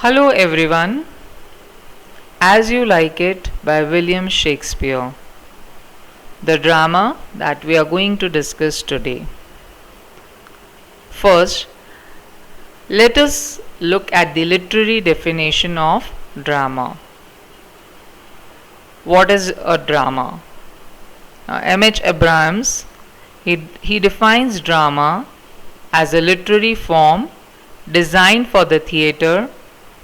Hello everyone, As You Like It by William Shakespeare, the drama that we are going to discuss today. First, let us look at the literary definition of drama. What is a drama? M.H. Abrams, he defines drama as a literary form designed for the theatre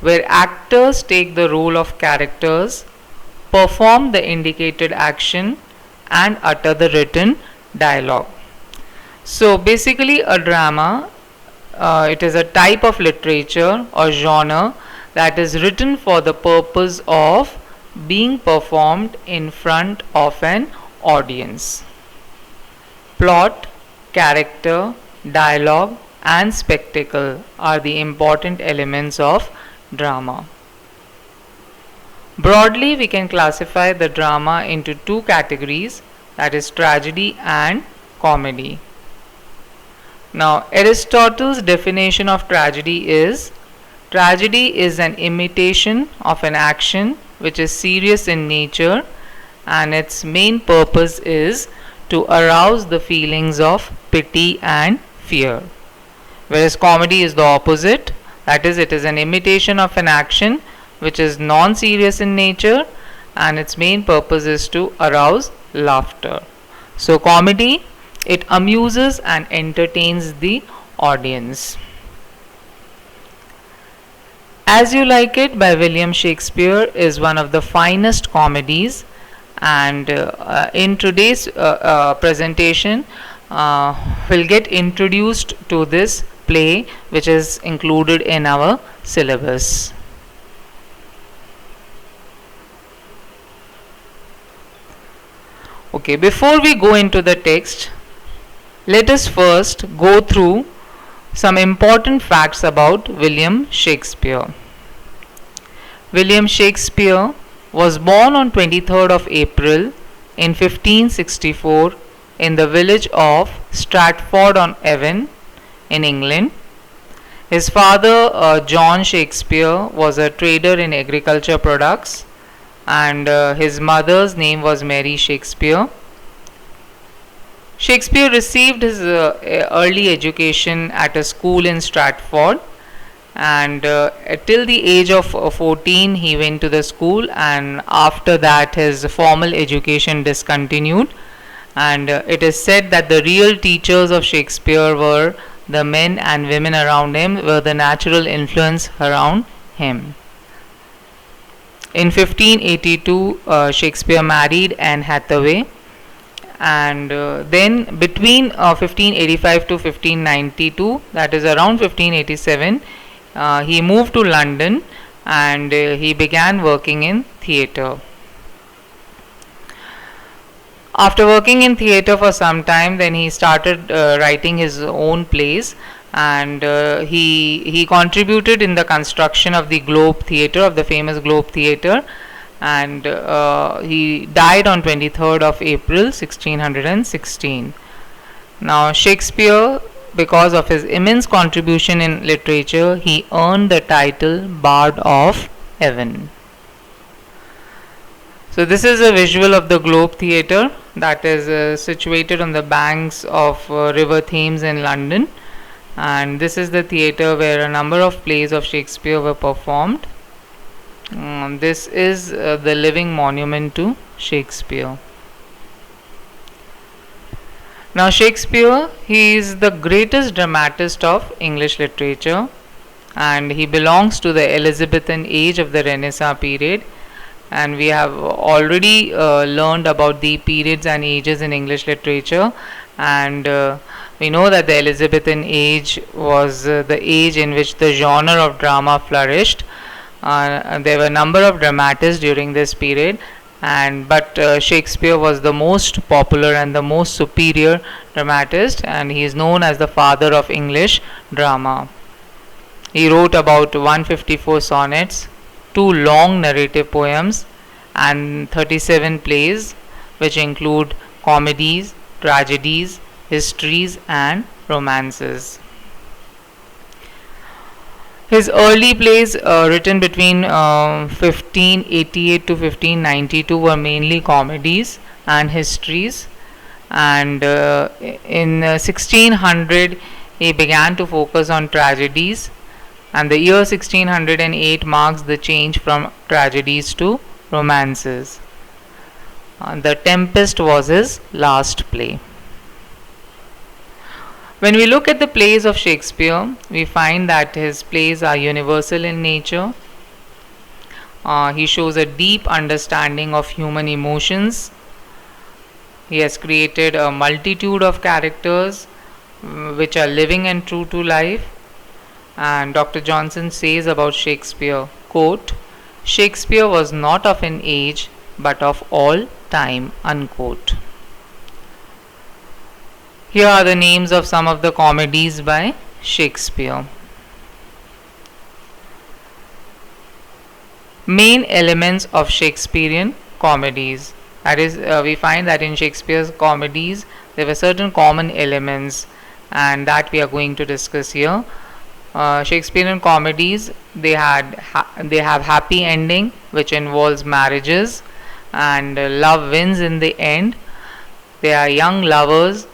where actors take the role of characters, perform the indicated action, and utter the written dialogue. So basically, a drama it is a type of literature or genre that is written for the purpose of being performed in front of an audience. Plot, character, dialogue, and spectacle are the important elements of drama. Broadly, we can classify the drama into two categories, that is tragedy and comedy. Now, Aristotle's definition of tragedy is an imitation of an action which is serious in nature and its main purpose is to arouse the feelings of pity and fear. Whereas comedy is the opposite, that is, it is an imitation of an action which is non-serious in nature and its main purpose is to arouse laughter. So comedy, it amuses and entertains the audience. As You Like It by William Shakespeare is one of the finest comedies, and in today's presentation we'll get introduced to this play which is included in our syllabus. Okay, before we go into the text, let us first go through some important facts about William Shakespeare. William Shakespeare was born on 23rd of April in 1564 in the village of Stratford-on-Avon in England. His father, John Shakespeare, was a trader in agriculture products, and his mother's name was Mary Shakespeare. Shakespeare received his early education at a school in Stratford, and till the age of 14 he went to the school, and after that his formal education discontinued, and it is said that the real teachers of Shakespeare were the men and women around him, were the natural influence around him. In 1582 Shakespeare married Anne Hathaway, and then between 1585 to 1592, that is around 1587, he moved to London and he began working in theatre. After working in theatre for some time, then he started writing his own plays, and he contributed in the construction of the Globe Theatre, of the famous Globe Theatre, and he died on 23rd of April 1616. Now Shakespeare, because of his immense contribution in literature, he earned the title Bard of Avon. So this is a visual of the Globe Theatre that is situated on the banks of River Thames in London, and this is the theatre where a number of plays of Shakespeare were performed. This is the living monument to Shakespeare. Now Shakespeare, he is the greatest dramatist of English literature, and he belongs to the Elizabethan age of the Renaissance period, and we have already learned about the periods and ages in English literature, and we know that the Elizabethan age was the age in which the genre of drama flourished. There were a number of dramatists during this period, but Shakespeare was the most popular and the most superior dramatist, and he is known as the father of English drama. He wrote about 154 sonnets, 2 long narrative poems, and 37 plays, which include comedies, tragedies, histories, and romances. His early plays, written between 1588 to 1592, were mainly comedies and histories. And in 1600, he began to focus on tragedies. And the year 1608 marks the change from tragedies to romances. The Tempest was his last play. When we look at the plays of Shakespeare, we find that his plays are universal in nature. He shows a deep understanding of human emotions. He has created a multitude of characters which are living and true to life. And Dr. Johnson says about Shakespeare, quote, Shakespeare was not of an age but of all time, unquote. Here are the names of some of the comedies by Shakespeare. Main elements of Shakespearean comedies. That is, we find that in Shakespeare's comedies there were certain common elements, and that we are going to discuss here. Shakespearean comedies, they have happy ending, which involves marriages, and love wins in the end. They are young lovers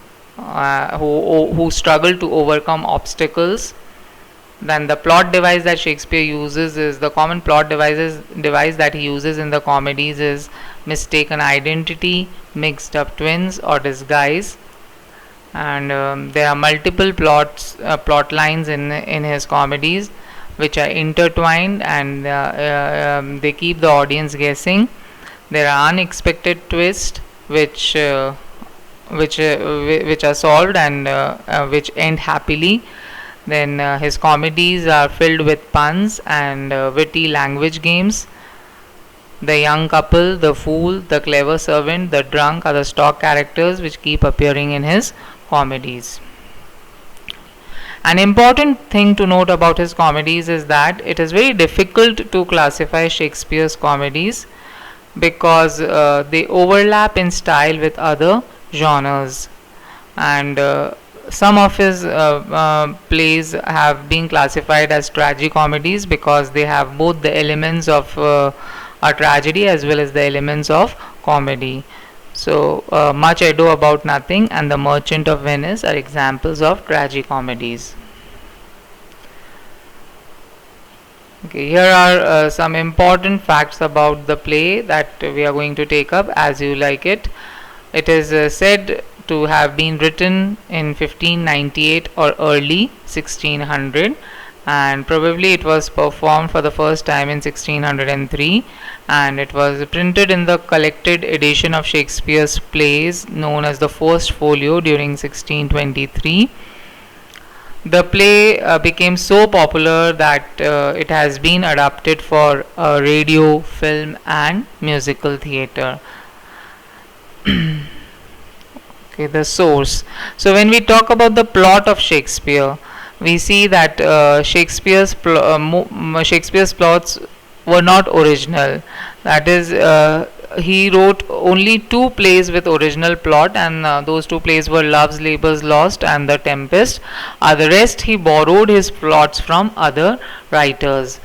who struggle to overcome obstacles. Then the plot device that Shakespeare uses is the common plot device that he uses in the comedies is mistaken identity, mixed up twins, or disguise. And there are multiple plot lines in his comedies which are intertwined, and they keep the audience guessing. There are unexpected twists which are solved and which end happily. Then his comedies are filled with puns and witty language games. The young couple, the fool, the clever servant, the drunk are the stock characters which keep appearing in his comedies. An important thing to note about his comedies is that it is very difficult to classify Shakespeare's comedies because they overlap in style with other genres, and some of his plays have been classified as tragicomedies because they have both the elements of a tragedy as well as the elements of comedy. So, Much Ado About Nothing and The Merchant of Venice are examples of tragicomedies. Okay, here are some important facts about the play that we are going to take up, As You Like It. It is said to have been written in 1598 or early 1600, and probably it was performed for the first time in 1603, and it was printed in the collected edition of Shakespeare's plays known as the First Folio during 1623. The play became so popular that it has been adapted for radio, film, and musical theatre. Okay, the source. So when we talk about the plot of Shakespeare, we see that Shakespeare's plots were not original. That is, he wrote only two plays with original plot, and those two plays were Love's Labour's Lost and The Tempest. The rest he borrowed his plots from other writers,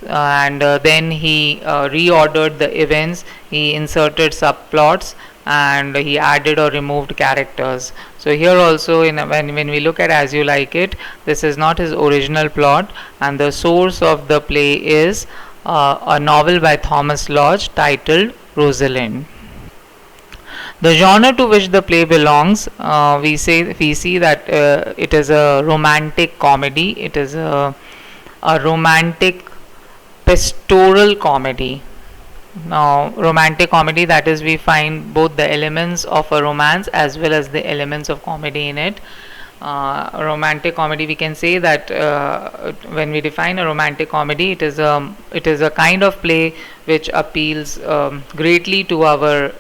and then he reordered the events, he inserted subplots, and he added or removed characters. So here also, when we look at As You Like It, this is not his original plot, and the source of the play is a novel by Thomas Lodge titled Rosalind. The genre to which the play belongs, we see that it is a romantic comedy. It is a romantic pastoral comedy. Now, romantic comedy, that is, we find both the elements of a romance as well as the elements of comedy in it. Romantic comedy, we can say that when we define a romantic comedy, it is a kind of play which appeals greatly to our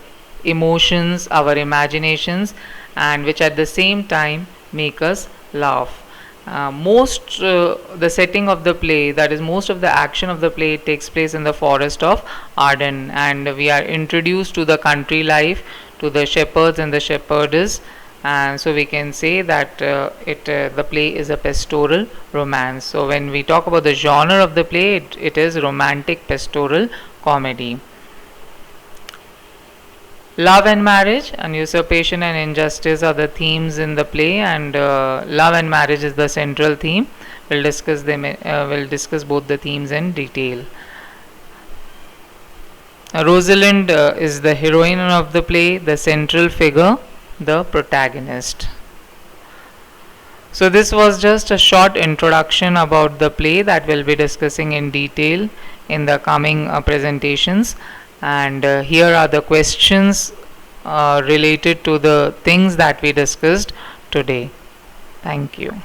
emotions, our imaginations, and which at the same time make us laugh. The setting of the play, that is, most of the action of the play takes place in the forest of Arden, and we are introduced to the country life, to the shepherds and the shepherdess, and so we can say that the play is a pastoral romance. So when we talk about the genre of the play, it is romantic pastoral comedy. Love and marriage and usurpation and injustice are the themes in the play, and love and marriage is the central theme. We'll discuss them. We'll discuss both the themes in detail. Rosalind is the heroine of the play, the central figure, the protagonist. So this was just a short introduction about the play that we'll be discussing in detail in the coming presentations, and here are the questions related to the things that we discussed today. Thank you.